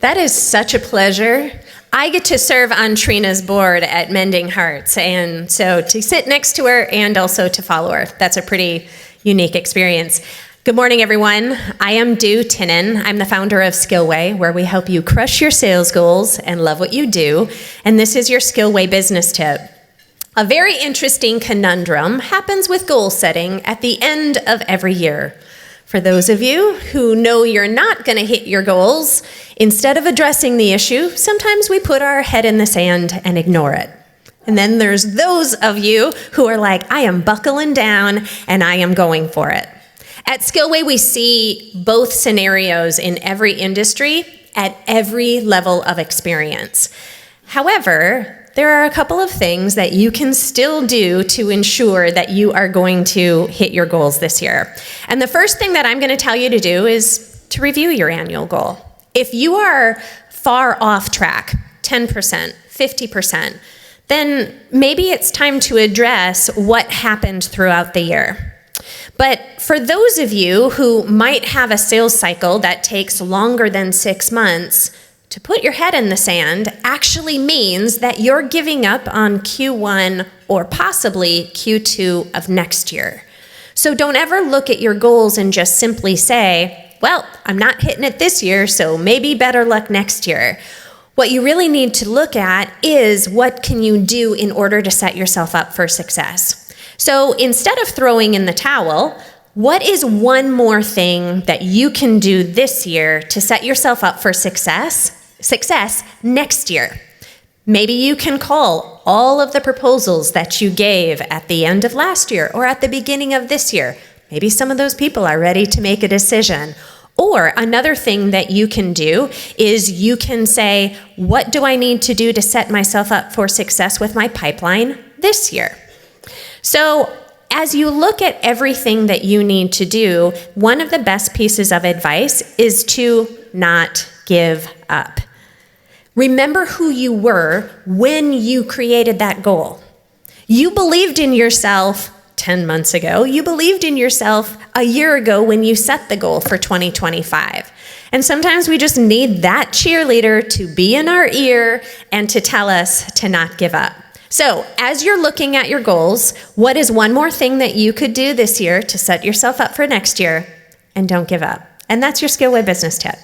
That is such a pleasure. I get to serve on Trina's board at Mending Hearts, and so to sit next to her and also to follow her, that's a pretty unique experience. Good morning, everyone. I am Tinnin. I'm the founder of Skillway, where we help you crush your sales goals and love what you do, and this is your Skillway Business Tip. A very interesting conundrum happens with goal setting at the end of every year. For those of you who know you're not going to hit your goals, instead of addressing the issue, sometimes we put our head in the sand and ignore it. And then there's those of you who are like, I am buckling down and I am going for it. At Skillway, we see both scenarios in every industry at every level of experience. However, there are a couple of things that you can still do to ensure that you are going to hit your goals this year. And the first thing that I'm going to tell you to do is to review your annual goal. If you are far off track, 10%, 50%, then maybe it's time to address what happened throughout the year. But for those of you who might have a sales cycle that takes longer than 6 months, to put your head in the sand actually means that you're giving up on Q1 or possibly Q2 of next year. So don't ever look at your goals and just simply say, well, I'm not hitting it this year, so maybe better luck next year. What you really need to look at is what can you do in order to set yourself up for success. So instead of throwing in the towel, what is one more thing that you can do this year to set yourself up for success next year? Maybe you can call all of the proposals that you gave at the end of last year or at the beginning of this year. Maybe some of those people are ready to make a decision. Or another thing that you can do is you can say, what do I need to do to set myself up for success with my pipeline this year? So as you look at everything that you need to do, one of the best pieces of advice is to not give up. Remember who you were when you created that goal. You believed in yourself 10 months ago. You believed in yourself a year ago when you set the goal for 2025. And sometimes we just need that cheerleader to be in our ear and to tell us to not give up. So as you're looking at your goals, what is one more thing that you could do this year to set yourself up for next year? And don't give up. And that's your Skillway Business Tip.